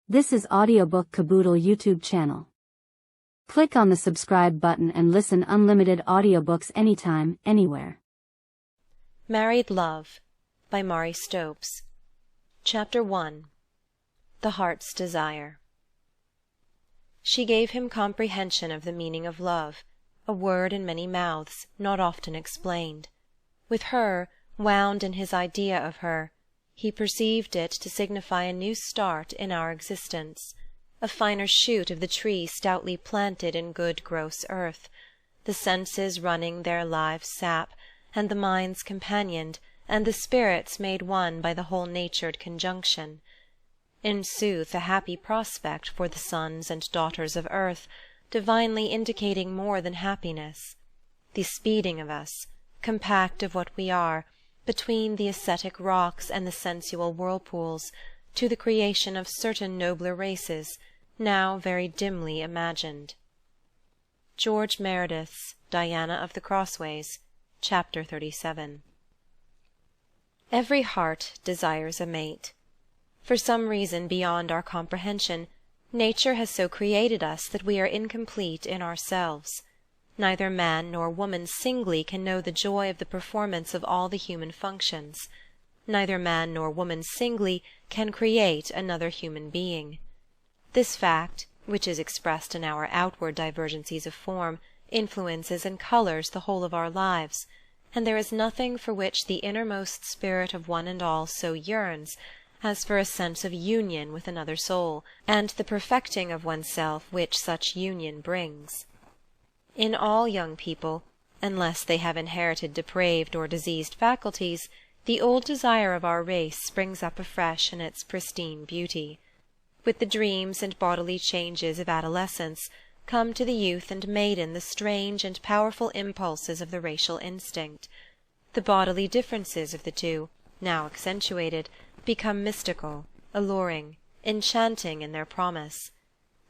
This is Audiobook Caboodle YouTube channel. Click on the subscribe button and listen unlimited audiobooks anytime, anywhere. Married Love by Mari Stopes. Chapter 1. The Heart's Desire. She gave him comprehension of the meaning of love, a word in many mouths, not often explained. With her, wound in his idea of her, he perceived it to signify a new start in our existence, a finer shoot of the tree stoutly planted in good gross earth, the senses running their live sap, and the minds companioned, and the spirits made one by the whole-natured conjunction. In sooth, a happy prospect for the sons and daughters of earth, divinely indicating more than happiness, the speeding of us, compact of what we are, between the ascetic rocks and the sensual whirlpools, to the creation of certain nobler races, now very dimly imagined. George Meredith's Diana of the Crossways, Chapter 37. Every heart desires a mate. For some reason beyond our comprehension, nature has so created us that we are incomplete in ourselves. Neither man nor woman singly can know the joy of the performance of all the human functions. Neither man nor woman singly can create another human being. This fact, which is expressed in our outward divergencies of form, influences and colours the whole of our lives, and there is nothing for which the innermost spirit of one and all so yearns as for a sense of union with another soul, and the perfecting of oneself which such union brings. In all young people, unless they have inherited depraved or diseased faculties, the old desire of our race springs up afresh in its pristine beauty. With the dreams and bodily changes of adolescence come to the youth and maiden the strange and powerful impulses of the racial instinct. The bodily differences of the two, now accentuated, become mystical, alluring, enchanting in their promise.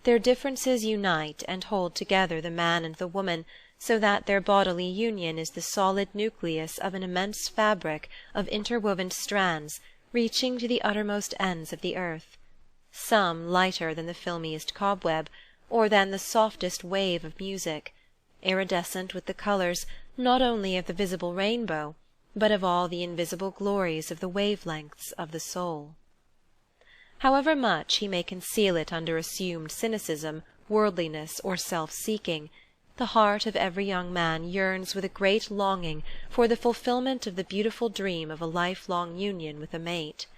Their differences unite and hold together the man and the woman, so that their bodily union is the solid nucleus of an immense fabric of interwoven strands reaching to the uttermost ends of the earth, some lighter than the filmiest cobweb, or than the softest wave of music, iridescent with the colours not only of the visible rainbow, but of all the invisible glories of the wave-lengths of the soul. However much he may conceal it under assumed cynicism, worldliness, or self-seeking, the heart of every young man yearns with a great longing for the fulfilment of the beautiful dream of a lifelong union with a mate.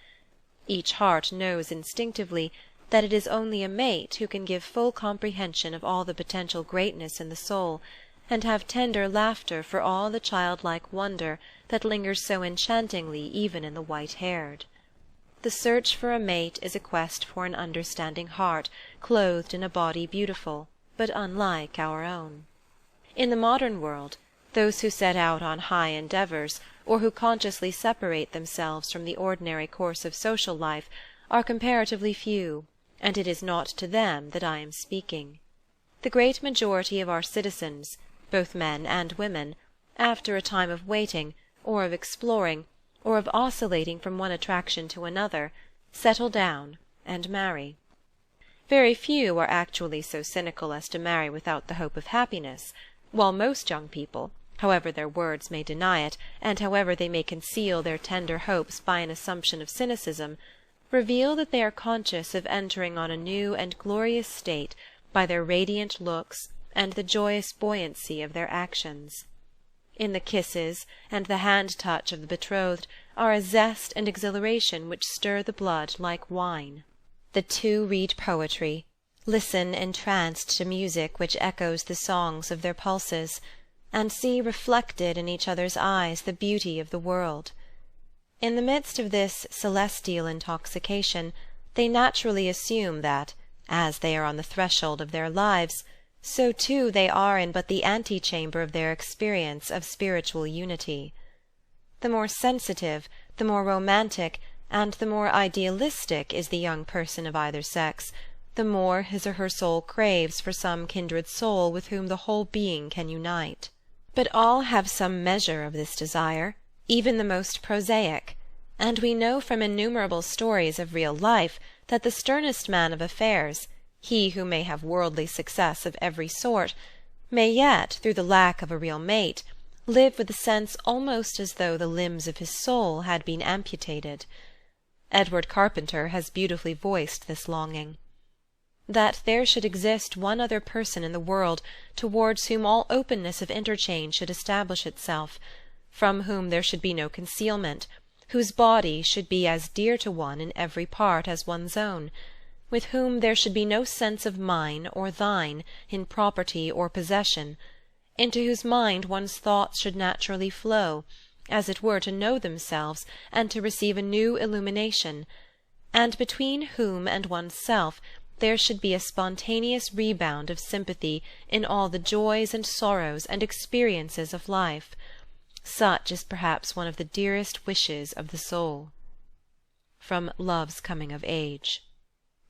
Each heart knows instinctively that it is only a mate who can give full comprehension of all the potential greatness in the soul, and have tender laughter for all the childlike wonder that lingers so enchantingly even in the white-haired. The search for a mate is a quest for an understanding heart clothed in a body beautiful, but unlike our own. In the modern world, those who set out on high endeavours, or who consciously separate themselves from the ordinary course of social life, are comparatively few, and it is not to them that I am speaking. The great majority of our citizens, both men and women, after a time of waiting, or of exploring, or of oscillating from one attraction to another, settle down and marry. Very few are actually so cynical as to marry without the hope of happiness, while most young people, however their words may deny it, and however they may conceal their tender hopes by an assumption of cynicism, reveal that they are conscious of entering on a new and glorious state by their radiant looks and the joyous buoyancy of their actions. In the kisses and the hand-touch of the betrothed are a zest and exhilaration which stir the blood like wine. The two read poetry, listen entranced to music which echoes the songs of their pulses, and see reflected in each other's eyes the beauty of the world. In the midst of this celestial intoxication, they naturally assume that, as they are on the threshold of their lives, so too they are in but the antechamber of their experience of spiritual unity. The more sensitive, the more romantic, and the more idealistic is the young person of either sex, the more his or her soul craves for some kindred soul with whom the whole being can unite. But all have some measure of this desire, even the most prosaic, and we know from innumerable stories of real life that the sternest man of affairs, he who may have worldly success of every sort, may yet, through the lack of a real mate, live with a sense almost as though the limbs of his soul had been amputated. Edward Carpenter has beautifully voiced this longing. That there should exist one other person in the world towards whom all openness of interchange should establish itself, from whom there should be no concealment, whose body should be as dear to one in every part as one's own, with whom there should be no sense of mine or thine in property or possession, into whose mind one's thoughts should naturally flow, as it were to know themselves and to receive a new illumination, and between whom and one's self there should be a spontaneous rebound of sympathy in all the joys and sorrows and experiences of life. Such is perhaps one of the dearest wishes of the soul. From Love's Coming of Age.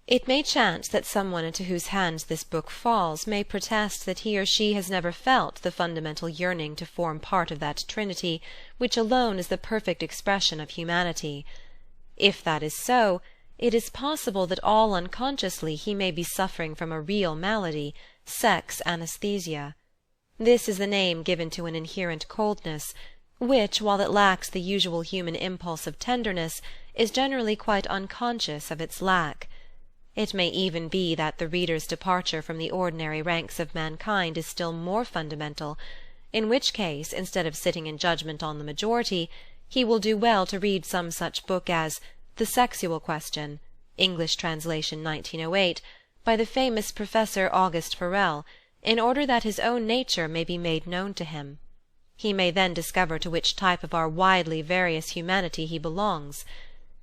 It may chance that someone into whose hands this book falls may protest that he or she has never felt the fundamental yearning to form part of that trinity which alone is the perfect expression of humanity. If that is so, it is possible that all unconsciously he may be suffering from a real malady, sex anesthesia. This is the name given to an inherent coldness, which, while it lacks the usual human impulse of tenderness, is generally quite unconscious of its lack. It may even be that the reader's departure from the ordinary ranks of mankind is still more fundamental, in which case, instead of sitting in judgment on the majority, he will do well to read some such book as The Sexual Question, English translation 1908, by the famous Professor Auguste Forel, in order that his own nature may be made known to him. He may then discover to which type of our widely various humanity he belongs.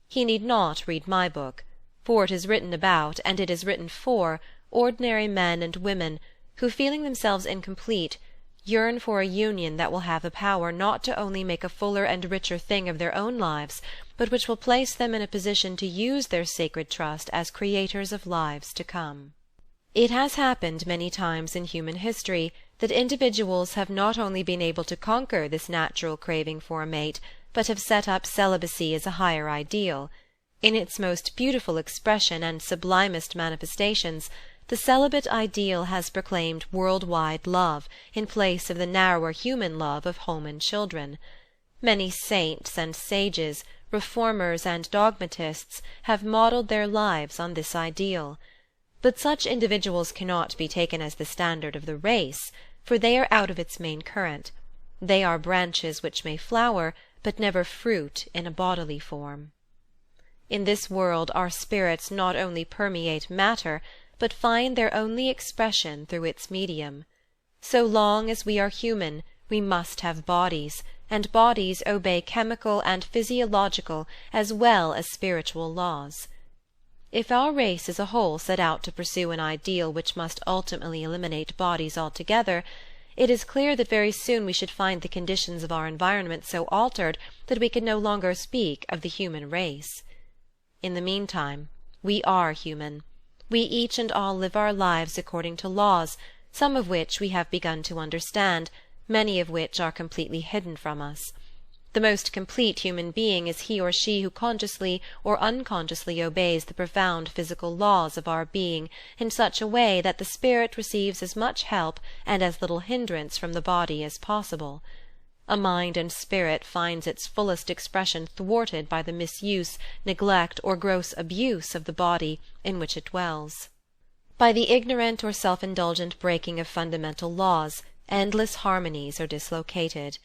He need not read my book, for it is written about, and it is written for, ordinary men and women who, feeling themselves incomplete, yearn for a union that will have the power not to only make a fuller and richer thing of their own lives, but which will place them in a position to use their sacred trust as creators of lives to come. It has happened many times in human history that individuals have not only been able to conquer this natural craving for a mate, but have set up celibacy as a higher ideal. In its most beautiful expression and sublimest manifestations, the celibate ideal has proclaimed world-wide love in place of the narrower human love of home and children. Many saints and sages, reformers and dogmatists have modelled their lives on this ideal. But such individuals cannot be taken as the standard of the race, for they are out of its main current. They are branches which may flower, but never fruit in a bodily form. In this world our spirits not only permeate matter, but find their only expression through its medium. So long as we are human, we must have bodies, and bodies obey chemical and physiological as well as spiritual laws. If our race as a whole set out to pursue an ideal which must ultimately eliminate bodies altogether, it is clear that very soon we should find the conditions of our environment so altered that we could no longer speak of the human race. In the meantime, we are human. We each and all live our lives according to laws, some of which we have begun to understand, many of which are completely hidden from us. The most complete human being is he or she who consciously or unconsciously obeys the profound physical laws of our being in such a way that the spirit receives as much help and as little hindrance from the body as possible. A mind and spirit finds its fullest expression thwarted by the misuse, neglect, or gross abuse of the body in which it dwells. By the ignorant or self-indulgent breaking of fundamental laws, endless harmonies are dislocated.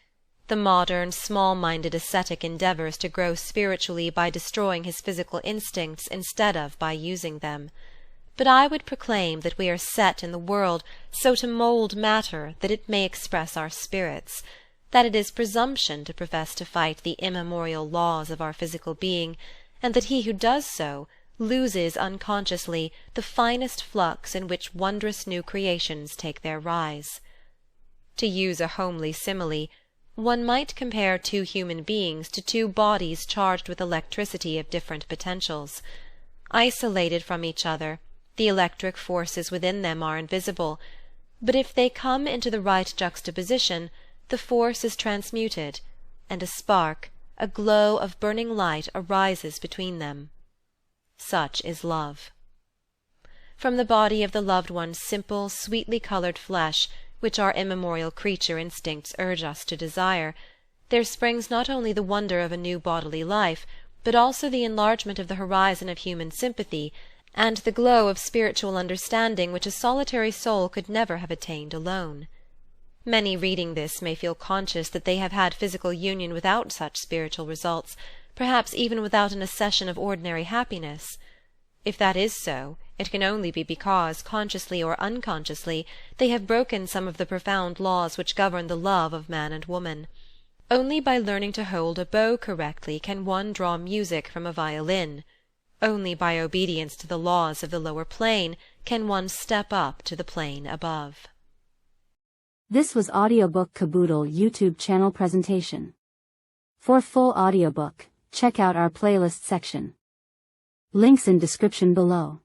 The modern, small-minded ascetic endeavors to grow spiritually by destroying his physical instincts instead of by using them. But I would proclaim that we are set in the world so to mould matter that it may express our spirits, that it is presumption to profess to fight the immemorial laws of our physical being, and that he who does so loses unconsciously the finest flux in which wondrous new creations take their rise. To use a homely simile, one might compare two human beings to two bodies charged with electricity of different potentials. Isolated from each other, the electric forces within them are invisible, but if they come into the right juxtaposition, the force is transmuted, and a spark, a glow of burning light arises between them. Such is love. From the body of the loved one's simple, sweetly coloured flesh, which our immemorial creature instincts urge us to desire, there springs not only the wonder of a new bodily life, but also the enlargement of the horizon of human sympathy, and the glow of spiritual understanding which a solitary soul could never have attained alone. Many reading this may feel conscious that they have had physical union without such spiritual results, perhaps even without an accession of ordinary happiness. If that is so, it can only be because, consciously or unconsciously, they have broken some of the profound laws which govern the love of man and woman. Only by learning to hold a bow correctly can one draw music from a violin. Only by obedience to the laws of the lower plane can one step up to the plane above. This was Audiobook Caboodle YouTube channel presentation. For full audiobook, check out our playlist section. Links in description below.